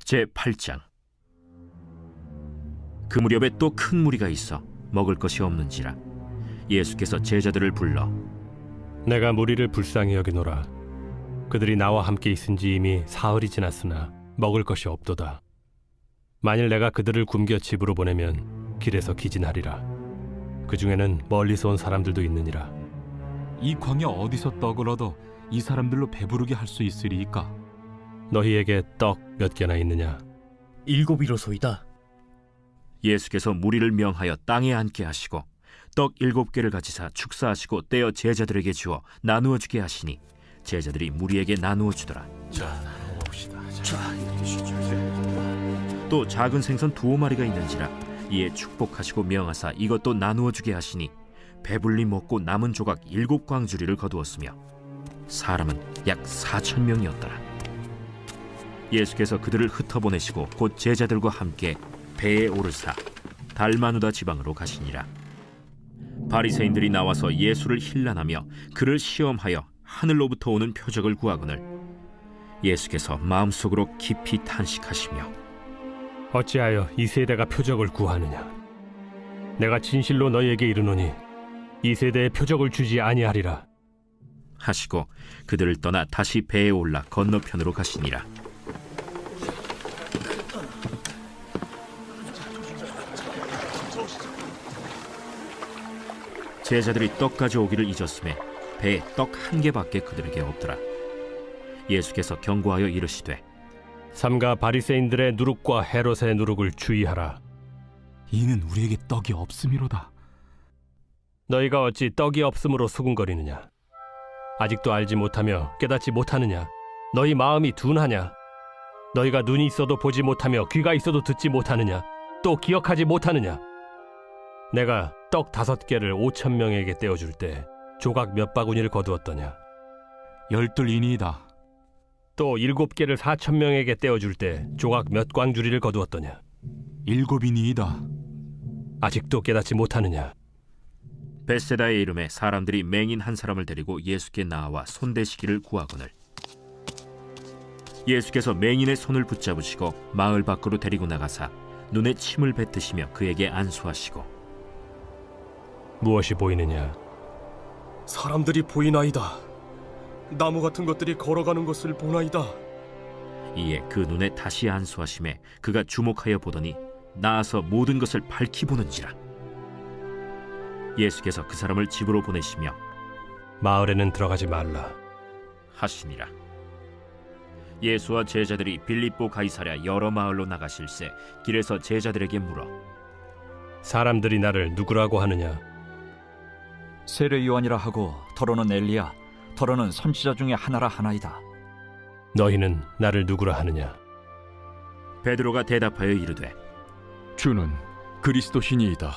제8장. 그 무렵에 또 큰 무리가 있어 먹을 것이 없는지라 예수께서 제자들을 불러 내가 무리를 불쌍히 여기노라. 그들이 나와 함께 있은지 이미 사흘이 지났으나 먹을 것이 없도다. 만일 내가 그들을 굶겨 집으로 보내면 길에서 기진하리라. 그 중에는 멀리서 온 사람들도 있느니라. 이 광야 어디서 떡을 얻어 이 사람들로 배부르게 할 수 있으리이까? 너희에게 떡 몇 개나 있느냐? 7이로소이다. 예수께서 무리를 명하여 땅에 앉게 하시고 떡 7개를 가지사 축사하시고 떼어 제자들에게 주어 나누어 주게 하시니 제자들이 무리에게 나누어 주더라. 또 작은 생선 2마리가 있는지라 이에 축복하시고 명하사 이것도 나누어 주게 하시니 배불리 먹고 남은 조각 7광주리를 거두었으며 사람은 약 4,000명이었더라. 예수께서 그들을 흩어보내시고 곧 제자들과 함께 배에 오르사 달마누다 지방으로 가시니라. 바리새인들이 나와서 예수를 힐난하며 그를 시험하여 하늘로부터 오는 표적을 구하거늘 예수께서 마음속으로 깊이 탄식하시며 어찌하여 이 세대가 표적을 구하느냐? 내가 진실로 너희에게 이르노니 이 세대에 표적을 주지 아니하리라. 하시고 그들을 떠나 다시 배에 올라 건너편으로 가시니라. 제자들이 떡 가져오기를 잊었음에 배에 떡 1개밖에 그들에게 없더라. 예수께서 경고하여 이르시되 삼가 바리새인들의 누룩과 헤롯의 누룩을 주의하라. 이는 우리에게 떡이 없음이로다. 너희가 어찌 떡이 없음으로 수군거리느냐? 아직도 알지 못하며 깨닫지 못하느냐? 너희 마음이 둔하냐? 너희가 눈이 있어도 보지 못하며 귀가 있어도 듣지 못하느냐? 또 기억하지 못하느냐? 내가 떡 5개를 5,000명에게 떼어줄 때 조각 몇 바구니를 거두었더냐? 12이니이다. 또 7개를 4,000명에게 떼어줄 때 조각 몇 광주리를 거두었더냐? 7이니이다. 아직도 깨닫지 못하느냐? 벳세다의 이름에 사람들이 맹인 한 사람을 데리고 예수께 나와 손대시기를 구하거늘 예수께서 맹인의 손을 붙잡으시고 마을 밖으로 데리고 나가사 눈에 침을 뱉으시며 그에게 안수하시고 무엇이 보이느냐? 사람들이 보이나이다. 나무 같은 것들이 걸어가는 것을 보나이다. 이에 그 눈에 다시 안수하심에 그가 주목하여 보더니 나아서 모든 것을 밝히 보는지라. 예수께서 그 사람을 집으로 보내시며 마을에는 들어가지 말라 하시니라. 예수와 제자들이 빌립보 가이사랴 여러 마을로 나가실새 길에서 제자들에게 물어 사람들이 나를 누구라고 하느냐? 세례 요한이라 하고 더러는 엘리야, 더러는 선지자 중에 하나라 하나이다. 너희는 나를 누구라 하느냐? 베드로가 대답하여 이르되 주는 그리스도시니이다.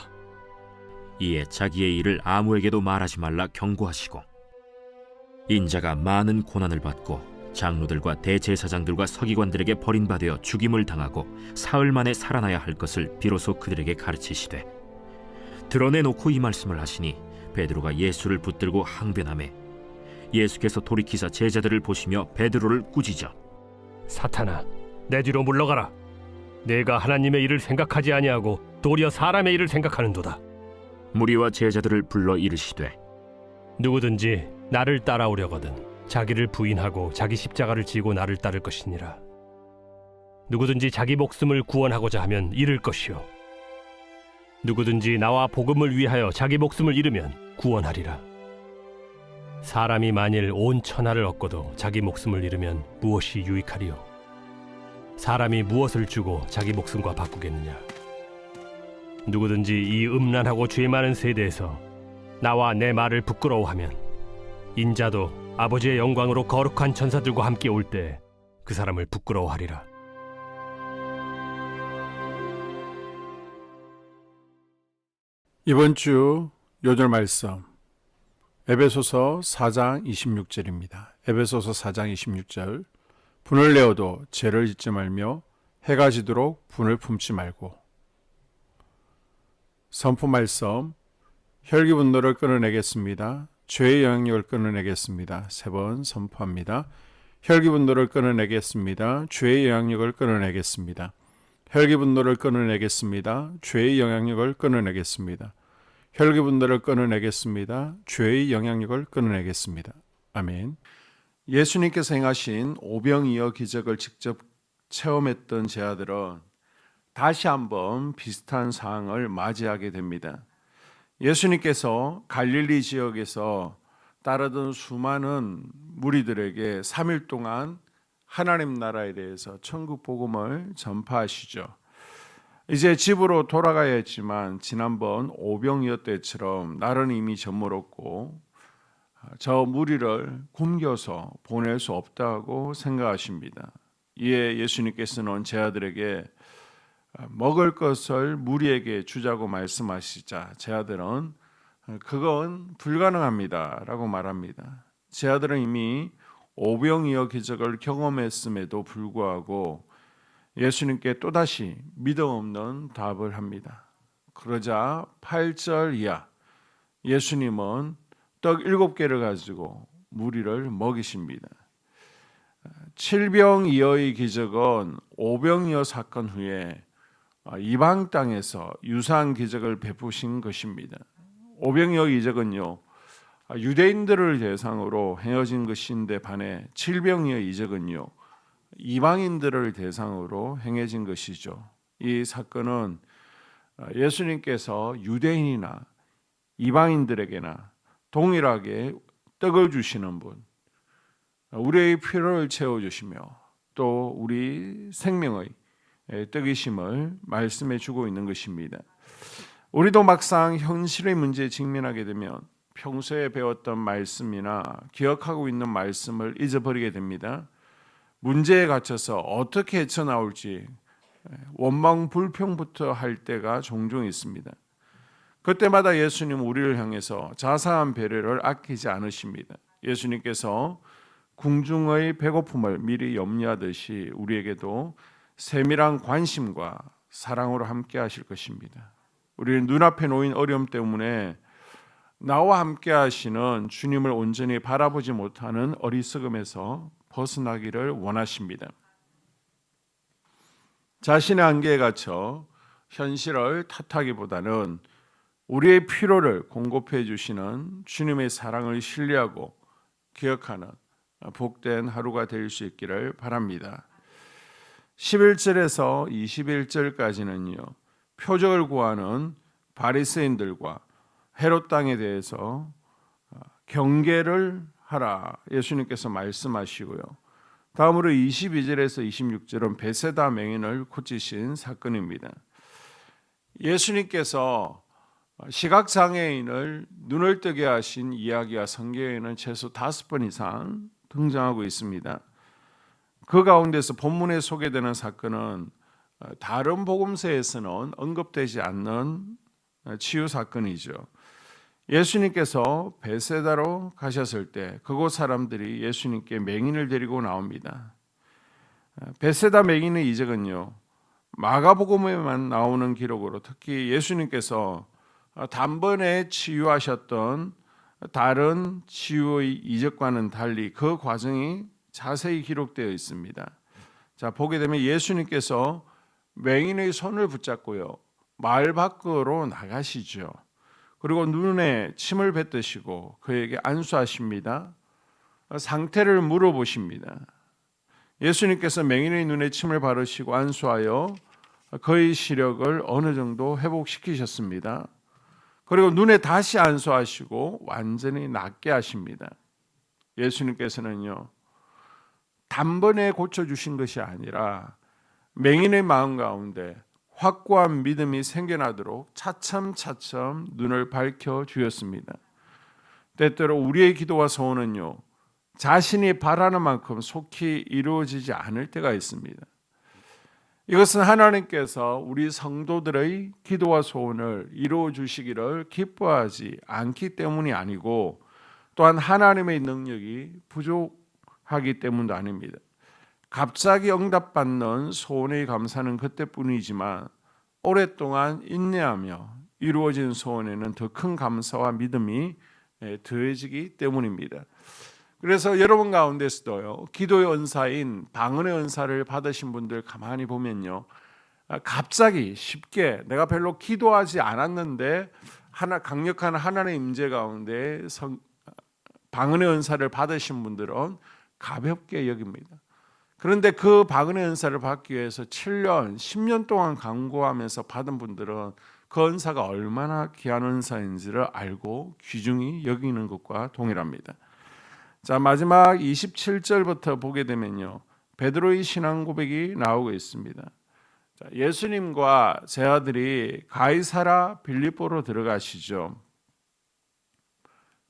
이에 자기의 일을 아무에게도 말하지 말라 경고하시고 인자가 많은 고난을 받고 장로들과 대제사장들과 서기관들에게 버림받아 죽임을 당하고 사흘 만에 살아나야 할 것을 비로소 그들에게 가르치시되 드러내놓고 이 말씀을 하시니 베드로가 예수를 붙들고 항변하매 예수께서 돌이키사 제자들을 보시며 베드로를 꾸짖어 사탄아, 내 뒤로 물러가라. 내가 하나님의 일을 생각하지 아니하고 도리어 사람의 일을 생각하는도다. 무리와 제자들을 불러 이르시되 누구든지 나를 따라오려거든 자기를 부인하고 자기 십자가를 지고 나를 따를 것이니라. 누구든지 자기 목숨을 구원하고자 하면 잃을 것이요 누구든지 나와 복음을 위하여 자기 목숨을 잃으면 구원하리라. 사람이 만일 온 천하를 얻고도 자기 목숨을 잃으면 무엇이 유익하리요? 사람이 무엇을 주고 자기 목숨과 바꾸겠느냐? 누구든지 이 음란하고 죄 많은 세대에서 나와 내 말을 부끄러워하면 인자도 아버지의 영광으로 거룩한 천사들과 함께 올 때 그 사람을 부끄러워하리라. 이번 주 요절 말씀 에베소서 4장 26절입니다. 에베소서 4장 26절 분을 내어도 죄를 짓지 말며 해가 지도록 분을 품지 말고. 선포 말씀 혈기 분노를 끊어내겠습니다. 죄의 영향력을 끊어내겠습니다. 3번 선포합니다. 혈기분노를 끊어내겠습니다. 죄의 영향력을 끊어내겠습니다. 혈기분노를 끊어내겠습니다. 죄의 영향력을 끊어내겠습니다. 혈기분노를 끊어내겠습니다. 죄의 영향력을 끊어내겠습니다. 아멘. 예수님께서 행하신 오병이어 기적을 직접 체험했던 제자들은 다시 한번 비슷한 상황을 맞이하게 됩니다. 예수님께서 갈릴리 지역에서 따르던 수많은 무리들에게 3일 동안 하나님 나라에 대해서 천국 복음을 전파하시죠. 이제 집으로 돌아가야 했지만 지난번 오병이어 때처럼 날은 이미 저물었고 저 무리를 굶겨서 보낼 수 없다고 생각하십니다. 이에 예수님께서는 제자들에게 먹을 것을 무리에게 주자고 말씀하시자 제자들은 그건 불가능합니다 라고 말합니다. 제자들은 이미 오병이어 기적을 경험했음에도 불구하고 예수님께 또다시 믿음 없는 답을 합니다. 그러자 8절 이하 예수님은 떡 7개를 가지고 무리를 먹이십니다. 칠병이어의 기적은 오병이어 사건 후에 이방 땅에서 유사한 기적을 베푸신 것입니다. 오병이어 기적은요 유대인들을 대상으로 행해진 것인데 반해 칠병이어 기적은요 이방인들을 대상으로 행해진 것이죠. 이 사건은 예수님께서 유대인이나 이방인들에게나 동일하게 떡을 주시는 분, 우리의 필요를 채워주시며 또 우리 생명의 떡이심을 말씀해 주고 있는 것입니다. 우리도 막상 현실의 문제에 직면하게 되면 평소에 배웠던 말씀이나 기억하고 있는 말씀을 잊어버리게 됩니다. 문제에 갇혀서 어떻게 헤쳐나올지 원망 불평부터 할 때가 종종 있습니다. 그때마다 예수님 우리를 향해서 자상한 배려를 아끼지 않으십니다. 예수님께서 궁중의 배고픔을 미리 염려하듯이 우리에게도 세밀한 관심과 사랑으로 함께 하실 것입니다. 우리는 눈앞에 놓인 어려움 때문에 나와 함께 하시는 주님을 온전히 바라보지 못하는 어리석음에서 벗어나기를 원하십니다. 자신의 한계에 갇혀 현실을 탓하기보다는 우리의 필요를 공급해 주시는 주님의 사랑을 신뢰하고 기억하는 복된 하루가 될 수 있기를 바랍니다. 11절에서 21절까지는요. 표적을 구하는 바리새인들과 헤롯 땅에 대해서 경계를 하라 예수님께서 말씀하시고요. 다음으로 22절에서 26절은 베세다 맹인을 고치신 사건입니다. 예수님께서 시각장애인을 눈을 뜨게 하신 이야기가 성경에는 최소 5번 이상 등장하고 있습니다. 그 가운데서 본문에 소개되는 사건은 다른 복음서에서는 언급되지 않는 치유 사건이죠. 예수님께서 베세다로 가셨을 때 그곳 사람들이 예수님께 맹인을 데리고 나옵니다. 베세다 맹인의 이적은요. 마가복음에만 나오는 기록으로 특히 예수님께서 단번에 치유하셨던 다른 치유의 이적과는 달리 그 과정이 자세히 기록되어 있습니다. 자, 보게 되면 예수님께서 맹인의 손을 붙잡고요. 마을 밖으로 나가시죠. 그리고 눈에 침을 뱉으시고 그에게 안수하십니다. 상태를 물어보십니다. 예수님께서 맹인의 눈에 침을 바르시고 안수하여 그의 시력을 어느 정도 회복시키셨습니다. 그리고 눈에 다시 안수하시고 완전히 낫게 하십니다. 예수님께서는요. 단번에 고쳐주신 것이 아니라 맹인의 마음 가운데 확고한 믿음이 생겨나도록 차츰차츰 눈을 밝혀주셨습니다. 때때로 우리의 기도와 소원은요. 자신이 바라는 만큼 속히 이루어지지 않을 때가 있습니다. 이것은 하나님께서 우리 성도들의 기도와 소원을 이루어 주시기를 기뻐하지 않기 때문이 아니고 또한 하나님의 능력이 부족하기 때문도 아닙니다. 갑자기 응답받는 소원의 감사는 그때뿐이지만 오랫동안 인내하며 이루어진 소원에는 더 큰 감사와 믿음이 더해지기 때문입니다. 그래서 여러분 가운데서도요, 기도의 은사인 방언의 은사를 받으신 분들 가만히 보면요, 갑자기 쉽게 내가 별로 기도하지 않았는데 강력한 하나님의 임재 가운데 방언의 은사를 받으신 분들은 가볍게 여깁니다. 그런데 그 방언의 은사를 받기 위해서 7년, 10년 동안 강구하면서 받은 분들은 그 은사가 얼마나 귀한 은사인지를 알고 귀중히 여기는 것과 동일합니다. 자, 마지막 27절부터 보게 되면요, 베드로의 신앙 고백이 나오고 있습니다. 자, 예수님과 제 아들이 가이사라 빌립보로 들어가시죠.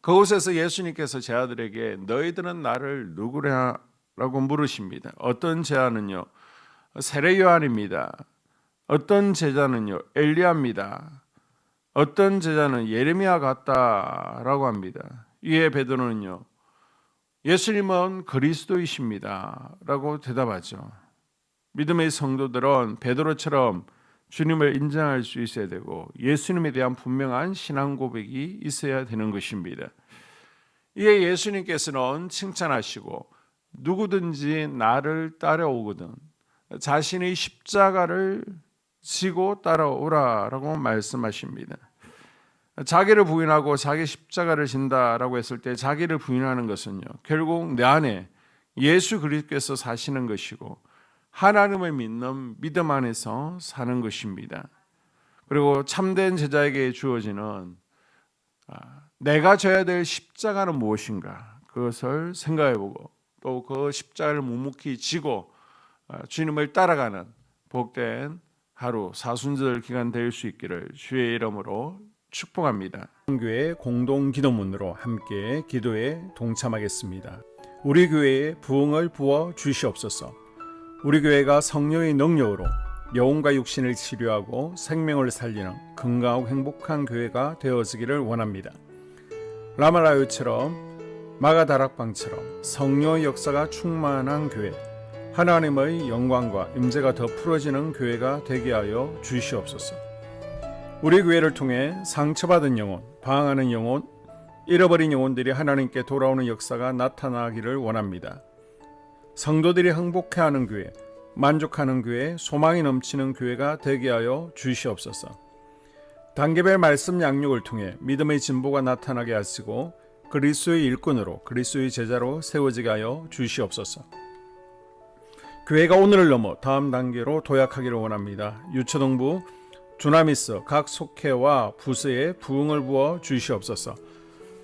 그곳에서 예수님께서 제 아들에게 너희들은 나를 누구냐라고 물으십니다. 어떤 제자는요, 세례 요한입니다. 어떤 제자는요, 엘리야입니다. 어떤 제자는 예레미야 같다라고 합니다. 이에 베드로는요, 예수님은 그리스도이십니다 라고 대답하죠. 믿음의 성도들은 베드로처럼 주님을 인정할 수 있어야 되고 예수님에 대한 분명한 신앙 고백이 있어야 되는 것입니다. 이에 예수님께서는 칭찬하시고 누구든지 나를 따라오거든 자신의 십자가를 지고 따라오라라고 말씀하십니다. 자기를 부인하고 자기 십자가를 진다라고 했을 때 자기를 부인하는 것은요, 결국 내 안에 예수 그리스도께서 사시는 것이고 하나님을 믿는 믿음 안에서 사는 것입니다. 그리고 참된 제자에게 주어지는 내가 져야 될 십자가는 무엇인가, 그것을 생각해보고 또 그 십자가를 묵묵히 지고 주님을 따라가는 복된 하루 사순절 기간 될 수 있기를 주의 이름으로 축복합니다. 교회 공동 기도문으로 함께 기도에 동참하겠습니다. 우리 교회에 부흥을 부어 주시옵소서. 우리 교회가 성령의 능력으로 영혼과 육신을 치료하고 생명을 살리는 건강하고 행복한 교회가 되어지기를 원합니다. 라말라요처럼 마가다락방처럼 성령의 역사가 충만한 교회, 하나님의 영광과 임재가 더 풀어지는 교회가 되게 하여 주시옵소서. 우리 교회를 통해 상처받은 영혼, 방황하는 영혼, 잃어버린 영혼들이 하나님께 돌아오는 역사가 나타나기를 원합니다. 성도들이 행복해하는 교회, 만족하는 교회, 소망이 넘치는 교회가 되게 하여 주시옵소서. 단계별 말씀 양육을 통해 믿음의 진보가 나타나게 하시고 그리스도의 일꾼으로 그리스도의 제자로 세워지게 하여 주시옵소서. 교회가 오늘을 넘어 다음 단계로 도약하기를 원합니다. 유초동부 주나미스 각 속회와 부서에 부흥을 부어 주시옵소서.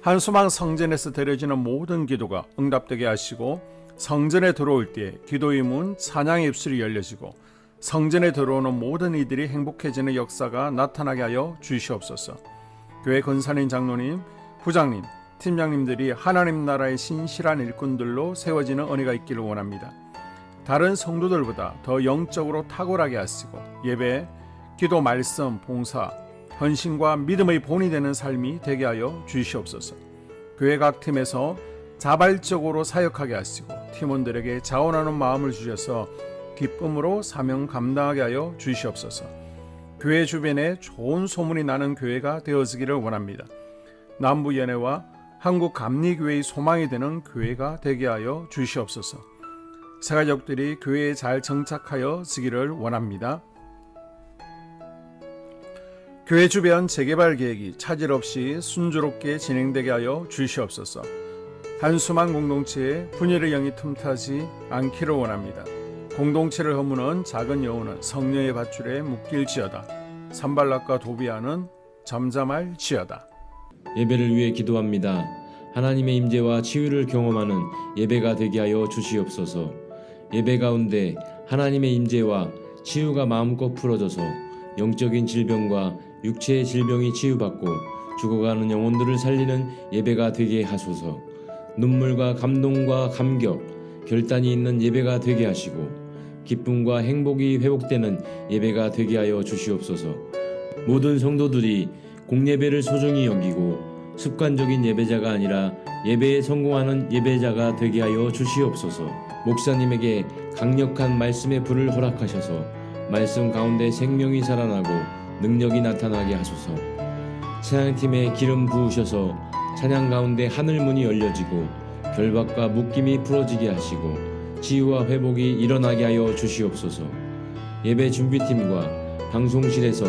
한수망 성전에서 드려지는 모든 기도가 응답되게 하시고 성전에 들어올 때 기도의 문 찬양의 입술이 열려지고 성전에 들어오는 모든 이들이 행복해지는 역사가 나타나게 하여 주시옵소서. 교회 권사님, 장로님, 부장님, 팀장님들이 하나님 나라의 신실한 일꾼들로 세워지는 은혜가 있기를 원합니다. 다른 성도들보다 더 영적으로 탁월하게 하시고 예배, 기도, 말씀, 봉사, 헌신과 믿음의 본이 되는 삶이 되게 하여 주시옵소서. 교회 각 팀에서 자발적으로 사역하게 하시고 팀원들에게 자원하는 마음을 주셔서 기쁨으로 사명 감당하게 하여 주시옵소서. 교회 주변에 좋은 소문이 나는 교회가 되어지기를 원합니다. 남부연회와 한국감리교회의 소망이 되는 교회가 되게 하여 주시옵소서. 새가족들이 교회에 잘 정착하여 지기를 원합니다. 교회 주변 재개발 계획이 차질 없이 순조롭게 진행되게 하여 주시옵소서. 한수만 공동체에 분열의 영이 틈타지 않기를 원합니다. 공동체를 허무는 작은 여우는 성령의 밧줄에 묶일지어다. 산발락과 도비아는 잠잠할지어다. 예배를 위해 기도합니다. 하나님의 임재와 치유를 경험하는 예배가 되게 하여 주시옵소서. 예배 가운데 하나님의 임재와 치유가 마음껏 풀어져서 영적인 질병과 육체의 질병이 치유받고 죽어가는 영혼들을 살리는 예배가 되게 하소서. 눈물과 감동과 감격, 결단이 있는 예배가 되게 하시고 기쁨과 행복이 회복되는 예배가 되게 하여 주시옵소서. 모든 성도들이 공예배를 소중히 여기고 습관적인 예배자가 아니라 예배에 성공하는 예배자가 되게 하여 주시옵소서. 목사님에게 강력한 말씀의 불을 허락하셔서 말씀 가운데 생명이 살아나고 능력이 나타나게 하소서. 찬양팀에 기름 부으셔서 찬양 가운데 하늘문이 열려지고 결박과 묶임이 풀어지게 하시고 치유와 회복이 일어나게 하여 주시옵소서. 예배 준비팀과 방송실에서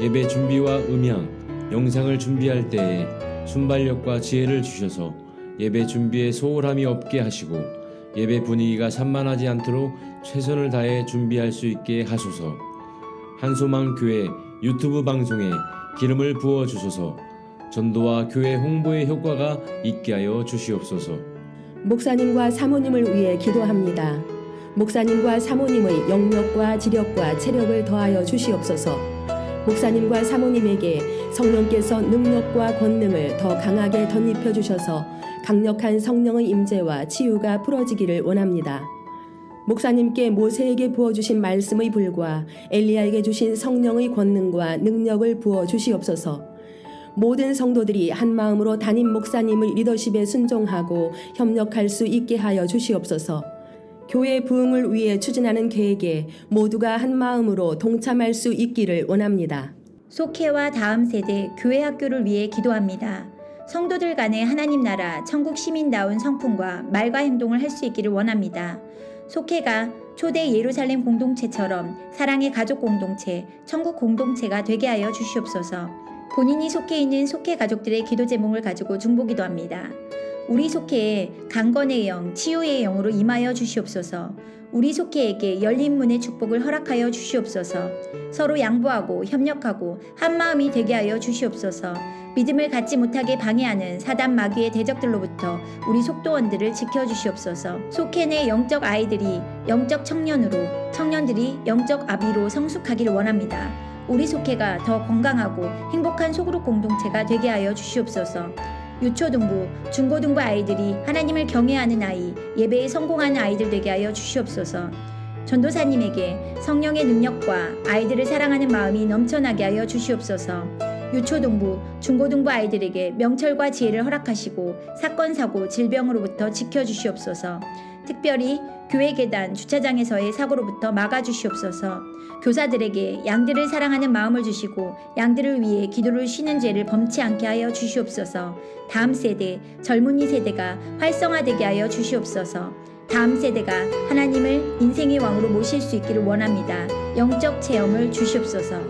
예배 준비와 음향, 영상을 준비할 때에 순발력과 지혜를 주셔서 예배 준비에 소홀함이 없게 하시고 예배 분위기가 산만하지 않도록 최선을 다해 준비할 수 있게 하소서. 한소망 교회 유튜브 방송에 기름을 부어 주소서. 전도와 교회 홍보의 효과가 있게 하여 주시옵소서. 목사님과 사모님을 위해 기도합니다. 목사님과 사모님의 영력과 지력과 체력을 더하여 주시옵소서. 목사님과 사모님에게 성령께서 능력과 권능을 더 강하게 덧입혀 주셔서 강력한 성령의 임재와 치유가 풀어지기를 원합니다. 목사님께 모세에게 부어주신 말씀의 불과 엘리야에게 주신 성령의 권능과 능력을 부어 주시옵소서. 모든 성도들이 한 마음으로 담임 목사님의 리더십에 순종하고 협력할 수 있게 하여 주시옵소서. 교회 부흥을 위해 추진하는 계획에 모두가 한 마음으로 동참할 수 있기를 원합니다. 속회와 다음 세대 교회 학교를 위해 기도합니다. 성도들 간의 하나님 나라 천국 시민다운 성품과 말과 행동을 할 수 있기를 원합니다. 속회가 초대 예루살렘 공동체처럼 사랑의 가족 공동체, 천국 공동체가 되게 하여 주시옵소서. 본인이 속해 있는 속회 가족들의 기도 제목을 가지고 중보기도합니다. 우리 속회에 강건의 영, 치유의 영으로 임하여 주시옵소서. 우리 속회에게 열린 문의 축복을 허락하여 주시옵소서. 서로 양보하고 협력하고 한마음이 되게 하여 주시옵소서. 믿음을 갖지 못하게 방해하는 사단 마귀의 대적들로부터 우리 속도원들을 지켜주시옵소서. 속회 내 영적 아이들이 영적 청년으로, 청년들이 영적 아비로 성숙하기를 원합니다. 우리 속회가 더 건강하고 행복한 소그룹 공동체가 되게 하여 주시옵소서. 유초등부, 중고등부 아이들이 하나님을 경외하는 아이, 예배에 성공하는 아이들 되게 하여 주시옵소서. 전도사님에게 성령의 능력과 아이들을 사랑하는 마음이 넘쳐나게 하여 주시옵소서. 유초등부, 중고등부 아이들에게 명철과 지혜를 허락하시고 사건, 사고, 질병으로부터 지켜주시옵소서. 특별히 교회 계단, 주차장에서의 사고로부터 막아주시옵소서. 교사들에게 양들을 사랑하는 마음을 주시고 양들을 위해 기도를 쉬는 죄를 범치 않게 하여 주시옵소서. 다음 세대, 젊은이 세대가 활성화되게 하여 주시옵소서. 다음 세대가 하나님을 인생의 왕으로 모실 수 있기를 원합니다. 영적 체험을 주시옵소서.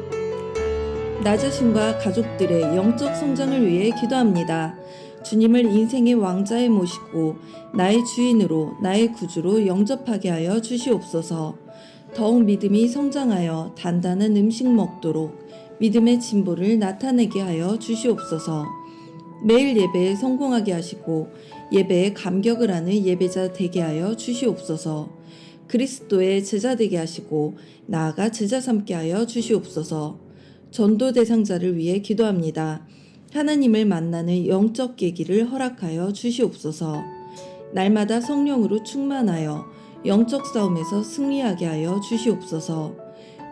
나 자신과 가족들의 영적 성장을 위해 기도합니다. 주님을 인생의 왕자에 모시고 나의 주인으로 나의 구주로 영접하게 하여 주시옵소서. 더욱 믿음이 성장하여 단단한 음식 먹도록 믿음의 진보를 나타내게 하여 주시옵소서. 매일 예배에 성공하게 하시고 예배에 감격을 하는 예배자 되게 하여 주시옵소서. 그리스도의 제자 되게 하시고 나아가 제자 삼게 하여 주시옵소서. 전도 대상자를 위해 기도합니다. 하나님을 만나는 영적 계기를 허락하여 주시옵소서. 날마다 성령으로 충만하여 영적 싸움에서 승리하게 하여 주시옵소서.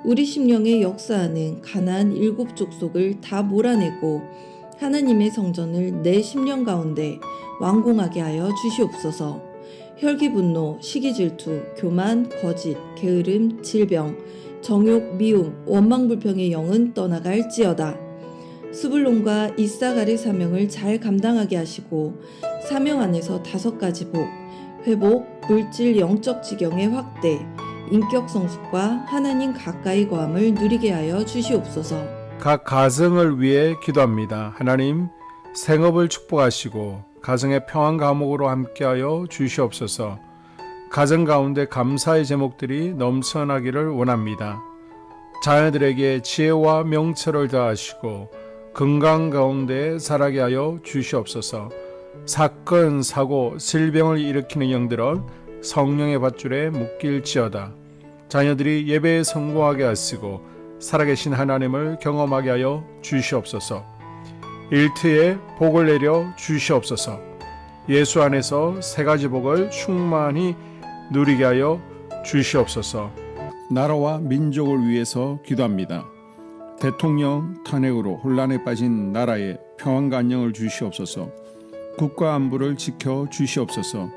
우리 심령에 역사하는 가나안 7 족속을 다 몰아내고 하나님의 성전을 내 심령 가운데 완공하게 하여 주시옵소서. 혈기 분노, 시기 질투, 교만, 거짓, 게으름, 질병, 정욕, 미움, 원망불평의 영은 떠나갈지어다. 스불론과 이사갈의 사명을 잘 감당하게 하시고 사명 안에서 5가지 복, 회복, 물질 영적 지경의 확대, 인격 성숙과 하나님 가까이 거함을 누리게 하여 주시옵소서. 각 가정을 위해 기도합니다. 하나님 생업을 축복하시고 가정의 평안 감옥으로 함께하여 주시옵소서. 가정 가운데 감사의 제목들이 넘쳐나기를 원합니다. 자녀들에게 지혜와 명철을 더하시고 건강 가운데 자라게 하여 주시옵소서. 사건, 사고, 질병을 일으키는 영들은 성령의 밧줄에 묶일지어다. 자녀들이 예배에 성공하게 하시고 살아계신 하나님을 경험하게 하여 주시옵소서. 일터에 복을 내려 주시옵소서. 예수 안에서 3가지 복을 충만히 누리게 하여 주시옵소서. 나라와 민족을 위해서 기도합니다. 대통령 탄핵으로 혼란에 빠진 나라에 평안과 안녕을 주시옵소서. 국가 안보를 지켜 주시옵소서.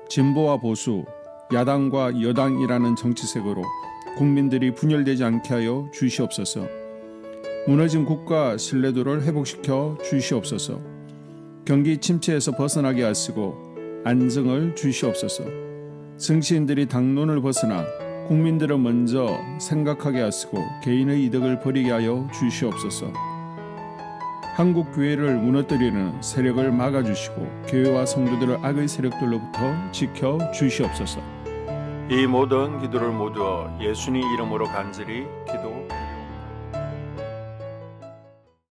진보와 보수, 야당과 여당이라는 정치색으로 국민들이 분열되지 않게 하여 주시옵소서. 무너진 국가 신뢰도를 회복시켜 주시옵소서. 경기 침체에서 벗어나게 하시고 안정을 주시옵소서. 정치인들이 당론을 벗어나 국민들을 먼저 생각하게 하시고 개인의 이득을 버리게 하여 주시옵소서. 한국 교회를 무너뜨리는 세력을 막아주시고 교회와 성도들을 악의 세력들로부터 지켜 주시옵소서. 이 모든 기도를 모두 예수님 이름으로 간절히 기도드립니다.